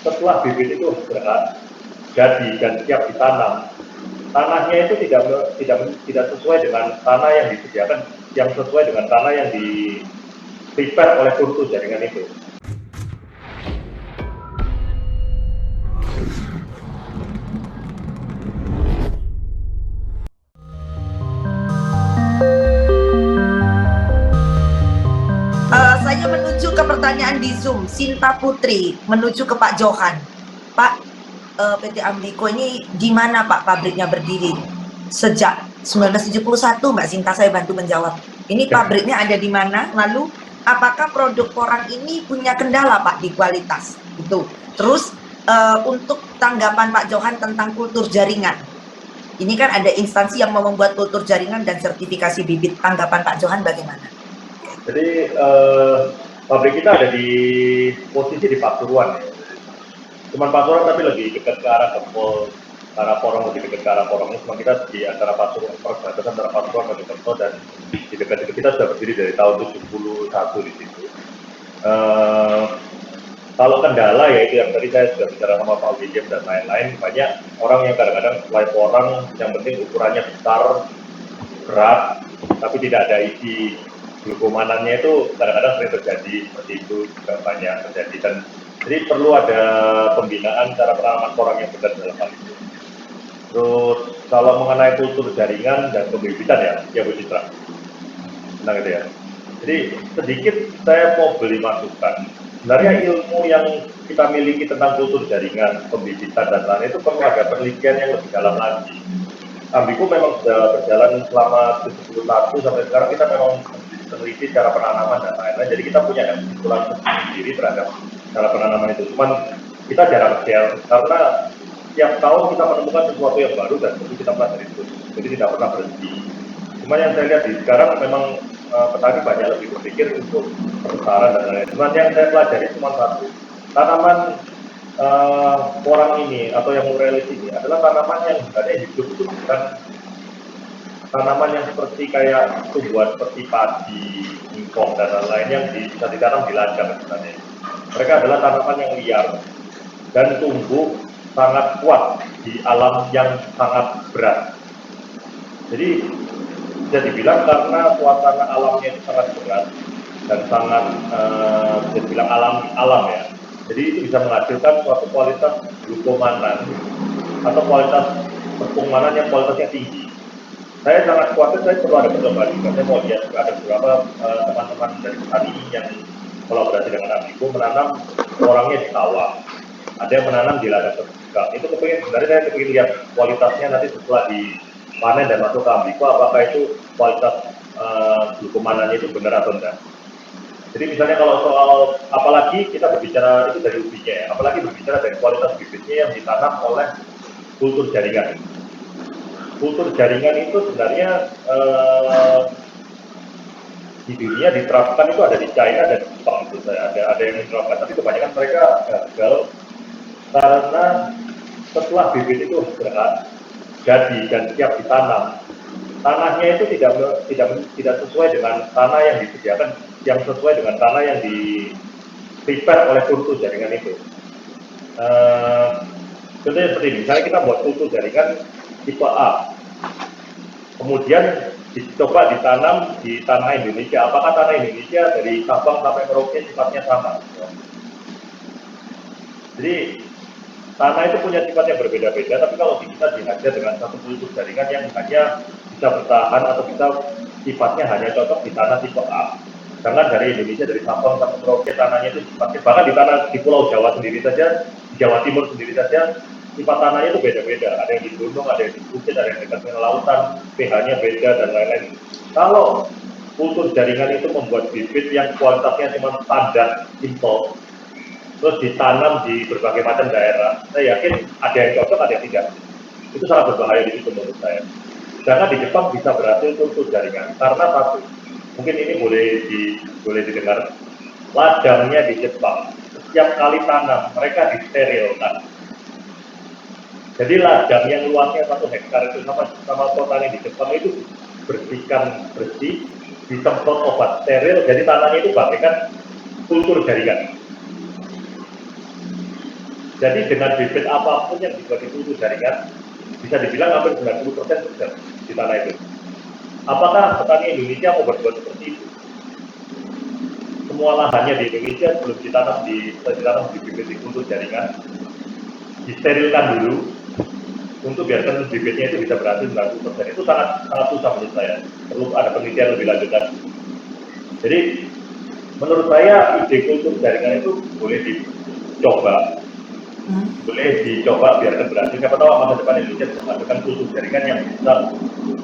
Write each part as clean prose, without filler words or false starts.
setelah bibit itu jadi dan siap ditanam, tanahnya itu tidak sesuai dengan tanah yang disediakan, yang sesuai dengan tanah yang di prepare oleh kultur jaringan itu. Saya menuju ke pertanyaan di Zoom. Sinta Putri menuju ke Pak Johan. Pak, PT Ambiko ini di mana Pak pabriknya berdiri? Sejak 1971 Mbak Sinta, saya bantu menjawab. Ini pabriknya ada di mana? Lalu apakah produk porang ini punya kendala Pak di kualitas? Itu. Terus untuk tanggapan Pak Johan tentang kultur jaringan. Ini kan ada instansi yang mau membuat kultur jaringan dan sertifikasi bibit. Tanggapan Pak Johan bagaimana? Jadi pabrik kita ada di posisi di Pasuruan ya. Cuman Pasuruan tapi lebih dekat ke arah Gempol, ke arah Porong, lebih dekat ke arah Porong. Cuma kita di antara Pasuruan, perbatasan antara Pasuruan dan Gempol, dan di dekat kita sudah berdiri dari tahun 71 di situ. Kalau kendala ya itu yang tadi saya sudah bicara sama Pak William dan lain-lain, banyak orang yang kadang-kadang supply porang yang penting ukurannya besar, berat, tapi tidak ada isi glukomanannya, itu kadang-kadang sering terjadi seperti itu, juga banyak terjadi. Dan jadi perlu ada pembinaan cara penanaman porang yang benar dalam hal itu. Terus kalau mengenai kultur jaringan dan pembibitan ya Bu Citra, tenang gitu ya. Jadi sedikit saya mau beli masukan. Sebenarnya ilmu yang kita miliki tentang kultur jaringan, pembibitan dan lain itu perlu ada penelitian yang lebih dalam lagi. Ambiko memang sudah berjalan selama 71 sampai sekarang, kita memang meneliti cara penanaman dan lain-lain. Jadi kita punya kesimpulan sendiri terhadap cara penanaman itu. Cuman kita jarang share karena tiap tahun kita menemukan sesuatu yang baru dan tentu kita pelajari terus. Jadi tidak pernah berhenti. Cuma yang saya lihat di sekarang memang petani banyak lebih berpikir untuk pertukaran dan lain-lain. Cuman yang saya pelajari cuma satu, tanaman porang ini atau yang muralis ini adalah tanaman yang sebenarnya hidup itu bukan tanaman yang seperti kayak tumbuhan seperti padi, singkong dan lain-lain yang bisa ditanam di ladang sebenarnya. Mereka adalah tanaman yang liar dan tumbuh sangat kuat di alam yang sangat berat. Jadi bisa dibilang karena suasana alamnya itu sangat berat dan sangat bisa dibilang alam ya. Jadi itu bisa menghasilkan suatu kualitas glukomanan atau kualitas tepung manan yang kualitasnya tinggi. Saya sangat khawatir, saya perlu ada percobaan juga. Saya mau lihat ada beberapa teman-teman dari petani yang kolaborasi dengan Ambiko menanam orangnya di sawah. Ada yang menanam di ladang terbuka. Itu sebenarnya saya kepingin lihat kualitasnya nanti setelah dipanen dan masuk ke Ambiko, apakah itu kualitas glukomanannya itu benar atau enggak. Jadi misalnya kalau soal, apalagi kita berbicara itu dari ubinya ya, apalagi berbicara dari kualitas bibitnya yang ditanam oleh kultur jaringan. Kultur jaringan itu sebenarnya di dunia diterapkan itu ada di China dan di Jepang, itu ada yang diterapkan, tapi kebanyakan mereka gagal karena setelah bibit itu jadi dan siap ditanam, tanahnya itu tidak sesuai dengan tanah yang disediakan, yang sesuai dengan tanah yang di prepare oleh kultur jaringan itu. Contohnya seperti ini, misalnya kita buat kultur jaringan tipe A, kemudian dicoba ditanam di tanah Indonesia. Apakah tanah Indonesia dari Sabang sampai Merauke sifatnya sama? Jadi tanah itu punya sifat yang berbeda-beda, tapi kalau kita dihajar dengan satu kultur jaringan yang hanya bisa bertahan atau kita sifatnya hanya cocok di tanah tipe A. Sedangkan dari Indonesia, dari Sabang sampai Merauke, tanahnya itu sifatnya, bahkan di Pulau Jawa sendiri saja, di Jawa Timur sendiri saja, sifat tanahnya itu beda-beda. Ada yang di gunung, ada yang di bukit, ada yang dekat dengan lautan, pH-nya beda dan lain-lain. Kalau kultur jaringan itu membuat bibit yang kualitasnya cuma standar, simple, terus ditanam di berbagai macam daerah, saya yakin ada yang cocok, ada yang tidak. Itu sangat berbahaya di situ menurut saya. Sedangkan di Jepang bisa berhasil kultur jaringan karena satu, mungkin ini boleh didengar, ladangnya di Jepang setiap kali tanam mereka disterilkan. Jadi ladang yang luasnya 1 hektar itu sama petani di Jepang itu bersih, disemprot obat steril, jadi tanahnya itu bagaikan kultur jaringan. Jadi dengan bibit apapun yang dibuat itu jaringan, bisa dibilang hampir 90% sukses di tanah itu. Apakah petani Indonesia mau berbuat seperti itu? Semua lahannya di Indonesia belum ditanam di bibit untuk jaringan, disterilkan dulu untuk biarkan bibitnya itu bisa berhasil 90%. Itu sangat susah menurut saya. Perlu ada penelitian lebih lanjut lagi. Jadi menurut saya ide kultur jaringan itu boleh dicoba, biarkan berhasil. Siapa tahu masa depan Indonesia bisa menghasilkan kultur jaringan yang bisa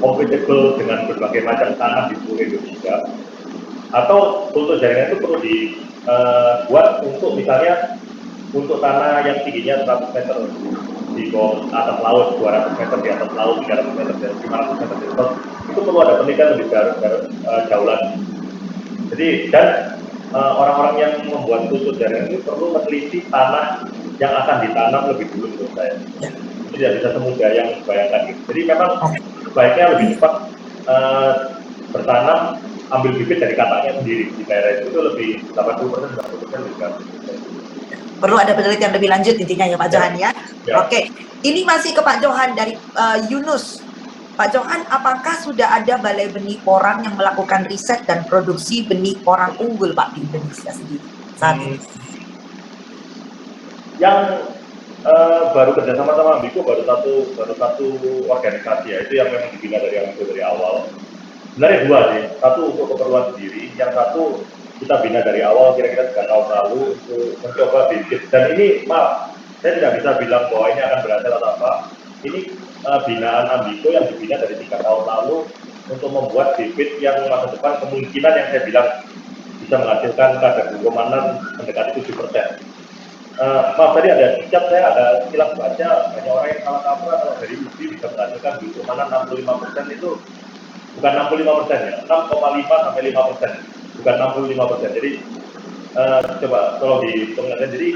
compatible dengan berbagai macam tanah di seluruh Indonesia. Atau kultur jaringan itu perlu dibuat untuk misalnya untuk tanah yang tingginya 100 meter di atas laut, 200 meter di atas laut, 300 meter, 500 meter di atas, itu perlu ada penelitian lebih jauh lagi. Jadi dan orang-orang yang membuat kultur jaringan itu perlu meneliti tanah yang akan ditanam lebih dulu menurut saya. Tidak bisa semudah yang bayangkan gitu. Jadi memang sebaiknya lebih cepat bertanam, ambil bibit dari kakaknya sendiri di daerah itu lebih 80%, 90% lebih bagus. Perlu ada penelitian lebih lanjut intinya ya Pak Johan ya. Oke, ini masih ke Pak Johan dari Yunus. Pak Johan, apakah sudah ada balai benih porang yang melakukan riset dan produksi benih porang unggul Pak di Indonesia sendiri saat ini? Yang baru kerjasama sama Ambiko baru satu organisasi ya, itu yang memang dibina dari awal. Sebenarnya dua sih, satu untuk keperluan sendiri, yang satu kita bina dari awal kira-kira 3 tahun lalu untuk mencoba bibit. Dan ini maaf, saya tidak bisa bilang bahwa ini akan berhasil atau apa. Ini binaan Ambiko yang dibina dari 3 tahun lalu untuk membuat bibit yang masa depan kemungkinan yang saya bilang bisa menghasilkan kadar glukomanan mendekati 7%. Maaf tadi ada dicap, saya ada silang baca, banyak orang yang salah kaprah kalau dari uji bisa menghasilkan glukomanan 65% itu bukan 65% ya, 6,5 sampai 5%, bukan 65%. Jadi coba kalau dihitung-hitung, jadi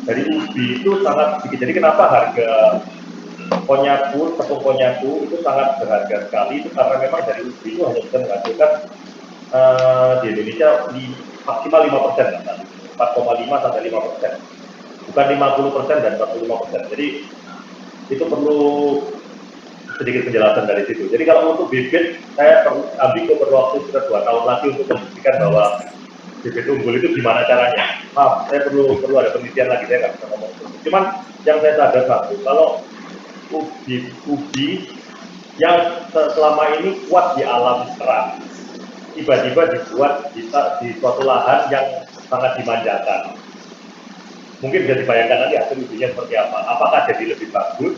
dari ubi itu sangat sedikit. Jadi kenapa harga tepung konyaku itu sangat berharga sekali, itu karena memang dari ubi itu hanya bisa menghasilkan di Indonesia maksimal 5%, 4,5 sampai 5%, bukan 50% dan 45%. Jadi itu perlu sedikit penjelasan dari situ. Jadi kalau untuk bibit, Ambiko perlu waktu sekitar 2 tahun lagi untuk membuktikan bahwa bibit unggul itu gimana caranya. Maaf, saya perlu ada penelitian lagi, saya nggak bisa ngomong itu. Cuman yang saya sadar satu, kalau ubi yang selama ini kuat di alam keras, tiba-tiba dibuat di suatu lahan yang sangat dimanjakan. Mungkin bisa dibayangkan nanti hasil ujinya seperti apa. Apakah jadi lebih bagus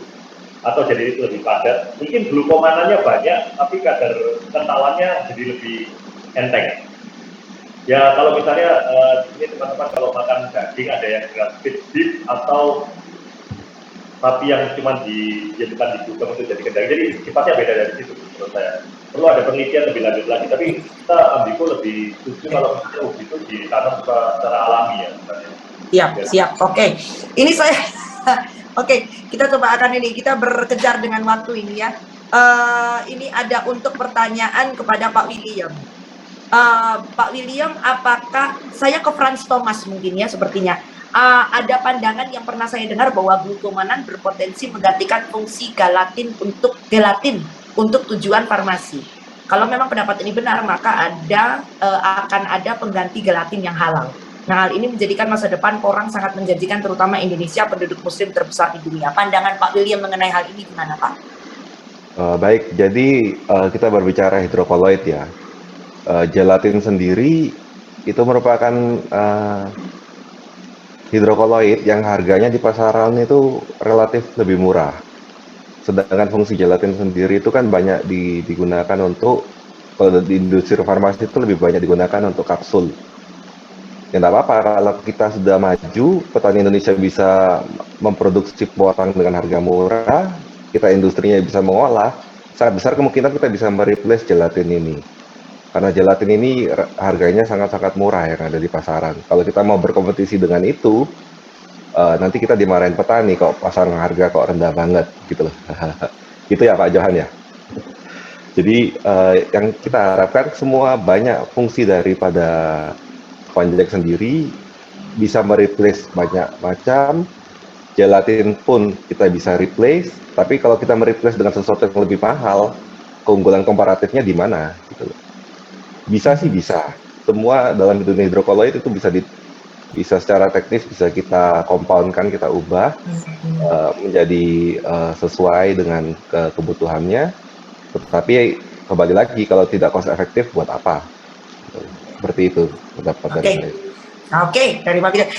atau jadi lebih padat? Mungkin glukomanannya banyak, tapi kadar kentalannya jadi lebih enteng. Ya kalau misalnya ini teman-teman kalau makan daging ada yang grass-fed beef atau sapi yang cuma bukan dibungkam untuk jadi daging. Jadi sifatnya beda dari situ menurut saya. Perlu ada penelitian lebih lanjut lagi. Tapi kita Ambiko lebih setuju kalau misalnya ubi itu ditanam secara alami ya. Siap. Oke. Ini saya Oke, kita coba akan kita berkejar dengan waktu ini ya. Ini ada untuk pertanyaan kepada Pak William. Pak William, apakah saya ke Frans Thomas mungkin ya sepertinya. Ada pandangan yang pernah saya dengar bahwa glukomanan berpotensi menggantikan fungsi gelatin untuk tujuan farmasi. Kalau memang pendapat ini benar, maka akan ada pengganti gelatin yang halal. Nah, hal ini menjadikan masa depan porang sangat menjanjikan, terutama Indonesia, penduduk muslim terbesar di dunia. Pandangan Pak William mengenai hal ini gimana, Pak? Baik, jadi kita berbicara hidrokoloid ya. Gelatin sendiri itu merupakan hidrokoloid yang harganya di pasaran itu relatif lebih murah. Sedangkan fungsi gelatin sendiri itu kan banyak digunakan untuk, kalau di industri farmasi itu lebih banyak digunakan untuk kapsul. Ya nggak apa-apa, kalau kita sudah maju, petani Indonesia bisa memproduksi porang dengan harga murah, kita industrinya bisa mengolah, sangat besar kemungkinan kita bisa mereplace gelatin ini. Karena gelatin ini harganya sangat-sangat murah yang ada di pasaran. Kalau kita mau berkompetisi dengan itu, nanti kita dimarahin petani kok pasar harga kok rendah banget gitu loh. Gitu ya Pak Johan ya. Jadi yang kita harapkan semua banyak fungsi daripada konjak sendiri bisa mereplace banyak macam gelatin pun kita bisa replace, tapi kalau kita mereplace dengan sesuatu yang lebih mahal, keunggulan komparatifnya di mana? Gitu. Bisa sih bisa. Semua dalam dunia hidrokoloid itu bisa secara teknis bisa kita compoundkan, kita ubah menjadi sesuai dengan kebutuhannya. Tetapi kembali lagi kalau tidak cost efektif buat apa? Seperti itu pendapat dari saya. Oke, dari Pak Bidang.